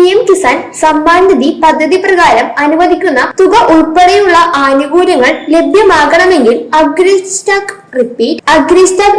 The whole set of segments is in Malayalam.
PM കിസാൻ സമ്മാൻ നിധി പദ്ധതി പ്രകാരം അനുവദിക്കുന്ന തുക ഉൾപ്പെടെയുള്ള ആനുകൂല്യങ്ങൾ ലഭ്യമാകണമെങ്കിൽ അഗ്രിസ്റ്റാക്ക്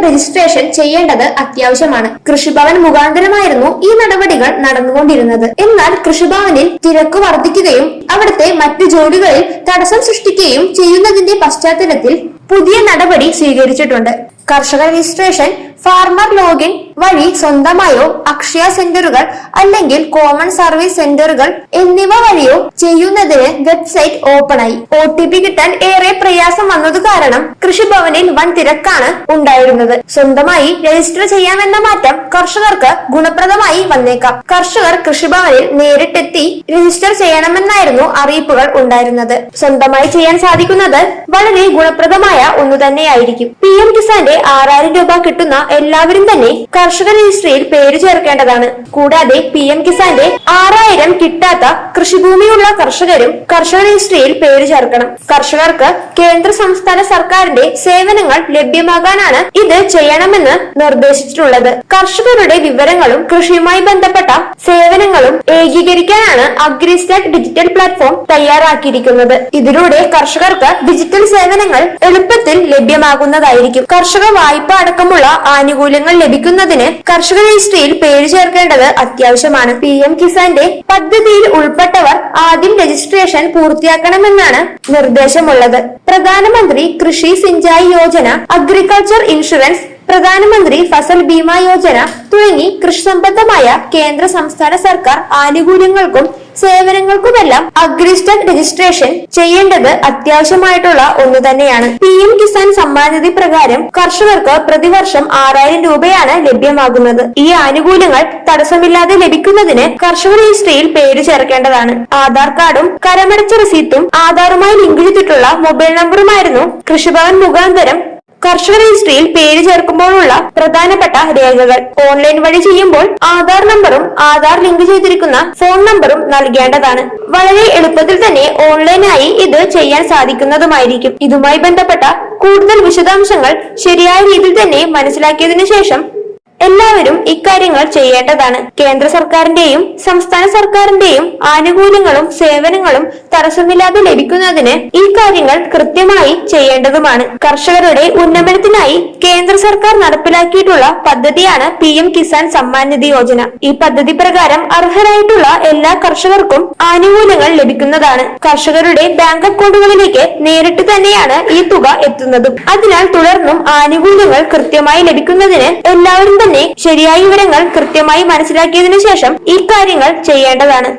രജിസ്ട്രേഷൻ ചെയ്യേണ്ടത് അത്യാവശ്യമാണ്. കൃഷിഭവൻ മുഖാന്തരമായിരുന്നു ഈ നടപടികൾ നടന്നുകൊണ്ടിരുന്നത്. എന്നാൽ കൃഷിഭവനിൽ തിരക്ക് വർദ്ധിക്കുകയും അവിടുത്തെ മറ്റു ജോലികളിൽ തടസ്സം സൃഷ്ടിക്കുകയും ചെയ്യുന്നതിന്റെ പശ്ചാത്തലത്തിൽ പുതിയ നടപടി സ്വീകരിച്ചിട്ടുണ്ട്. കർഷക രജിസ്ട്രേഷൻ ഫാർമർ ലോഗിൻ വഴി സ്വന്തമായോ അക്ഷയ സെന്ററുകൾ അല്ലെങ്കിൽ കോമൺ സർവീസ് സെന്ററുകൾ എന്നിവ വഴിയോ ചെയ്യുന്നതിന് വെബ്സൈറ്റ് ഓപ്പണായി. OTP കിട്ടാൻ ഏറെ പ്രയാസം വന്നത് കാരണം കൃഷിഭവനിൽ വൻ തിരക്കാണ് ഉണ്ടായിരുന്നത്. സ്വന്തമായി രജിസ്റ്റർ ചെയ്യാമെന്ന മാറ്റം കർഷകർക്ക് ഗുണപ്രദമായി വന്നേക്കാം. കർഷകർ കൃഷിഭവനിൽ നേരിട്ടെത്തി രജിസ്റ്റർ ചെയ്യണമെന്നായിരുന്നു അറിയിപ്പുകൾ ഉണ്ടായിരുന്നത്. സ്വന്തമായി ചെയ്യാൻ സാധിക്കുന്നത് വളരെ ഗുണപ്രദമായ ഒന്നു തന്നെയായിരിക്കും. PM കിസാന്റെ 6000 രൂപ കിട്ടുന്ന എല്ലാവരും തന്നെ കർഷക രജിസ്ട്രിയിൽ പേര് ചേർക്കേണ്ടതാണ്. കൂടാതെ PM കിസാന്റെ 6000 കിട്ടാത്ത കൃഷിഭൂമിയുള്ള കർഷകരും കർഷക രജിസ്ട്രിയിൽ പേര് ചേർക്കണം. കർഷകർക്ക് കേന്ദ്ര സംസ്ഥാന സർക്കാരിന്റെ സേവനങ്ങൾ ലഭ്യമാകാനാണ് ഇത് ചെയ്യണമെന്ന് നിർദ്ദേശിച്ചിട്ടുള്ളത്. കർഷകരുടെ വിവരങ്ങളും കൃഷിയുമായി ബന്ധപ്പെട്ട സേവനങ്ങളും ഏകീകരിക്കാനാണ് അഗ്രിസ്റ്റാക്ക് ഡിജിറ്റൽ പ്ലാറ്റ്ഫോം തയ്യാറാക്കിയിരിക്കുന്നത്. ഇതിലൂടെ കർഷകർക്ക് ഡിജിറ്റൽ സേവനങ്ങൾ എളുപ്പത്തിൽ ലഭ്യമാകുന്നതായിരിക്കും. കർഷക വായ്പ അടക്കമുള്ള ആനുകൂല്യങ്ങൾ ലഭിക്കുന്നതിന് കർഷക രജിസ്ട്രിയിൽ പേര് ചേർക്കേണ്ടത് അത്യാവശ്യമാണ്. PM കിസാന്റെ പദ്ധതിയിൽ ഉൾപ്പെട്ടവർ ആദ്യം രജിസ്ട്രേഷൻ പൂർത്തിയാക്കണമെന്നാണ് നിർദ്ദേശമുള്ളത്. പ്രധാനമന്ത്രി കൃഷി സിഞ്ചായി യോജന, അഗ്രികൾച്ചർ ഇൻഷുറൻസ്, പ്രധാനമന്ത്രി ഫസൽ ബീമ യോജന തുടങ്ങി കൃഷി സംബന്ധമായ കേന്ദ്ര സംസ്ഥാന സർക്കാർ ആനുകൂല്യങ്ങൾക്കും സേവനങ്ങൾക്കുമെല്ലാം അഗ്രിസ്റ്റാക്ക് രജിസ്ട്രേഷൻ ചെയ്യേണ്ടത് അത്യാവശ്യമായിട്ടുള്ള ഒന്നു തന്നെയാണ്. PM കിസാൻ സമ്മാൻ നിധി പ്രകാരം കർഷകർക്ക് പ്രതിവർഷം 6000 രൂപയാണ് ലഭ്യമാകുന്നത്. ഈ ആനുകൂല്യങ്ങൾ തടസ്സമില്ലാതെ ലഭിക്കുന്നതിന് കർഷക രജിസ്ട്രിയിൽ പേര് ചേർക്കേണ്ടതാണ്. ആധാർ കാർഡും കരമടച്ച റസീറ്റും ആധാറുമായി ലിങ്ക് ചെയ്തിട്ടുള്ള മൊബൈൽ നമ്പറുമായിരുന്നു കൃഷിഭവൻ മുഖാന്തരം കർഷക രജിസ്ട്രിയിൽ പേര് ചേർക്കുമ്പോഴുള്ള പ്രധാനപ്പെട്ട രേഖകൾ. ഓൺലൈൻ വഴി ചെയ്യുമ്പോൾ ആധാർ നമ്പറും ആധാർ ലിങ്ക് ചെയ്തിരിക്കുന്ന ഫോൺ നമ്പറും നൽകേണ്ടതാണ്. വളരെ എളുപ്പത്തിൽ തന്നെ ഓൺലൈനായി ഇത് ചെയ്യാൻ സാധിക്കുന്നതുമായിരിക്കും. ഇതുമായി ബന്ധപ്പെട്ട കൂടുതൽ വിശദാംശങ്ങൾ ശരിയായ രീതിയിൽ തന്നെ മനസ്സിലാക്കിയതിനു ശേഷം എല്ലാവരും ഇക്കാര്യങ്ങൾ ചെയ്യേണ്ടതാണ്. കേന്ദ്ര സർക്കാരിന്റെയും സംസ്ഥാന സർക്കാരിന്റെയും ആനുകൂല്യങ്ങളും സേവനങ്ങളും തടസ്സമില്ലാതെ ലഭിക്കുന്നതിന് ഈ കാര്യങ്ങൾ കൃത്യമായി ചെയ്യേണ്ടതുമാണ്. കർഷകരുടെ ഉന്നമനത്തിനായി കേന്ദ്ര സർക്കാർ നടപ്പിലാക്കിയിട്ടുള്ള പദ്ധതിയാണ് PM കിസാൻ സമ്മാൻ നിധി യോജന. ഈ പദ്ധതി പ്രകാരം അർഹരായിട്ടുള്ള എല്ലാ കർഷകർക്കും ആനുകൂല്യങ്ങൾ ലഭിക്കുന്നതാണ്. കർഷകരുടെ ബാങ്ക് അക്കൗണ്ടുകളിലേക്ക് നേരിട്ട് തന്നെയാണ് ഈ തുക എത്തുന്നതും. അതിനാൽ തുടർന്നും ആനുകൂല്യങ്ങൾ കൃത്യമായി ലഭിക്കുന്നതിന് എല്ലാവരും ശരിയായ വിവരങ്ങൾ കൃത്യമായി മനസ്സിലാക്കിയതിനു ശേഷം ഈ കാര്യങ്ങൾ ചെയ്യേണ്ടതാണ്.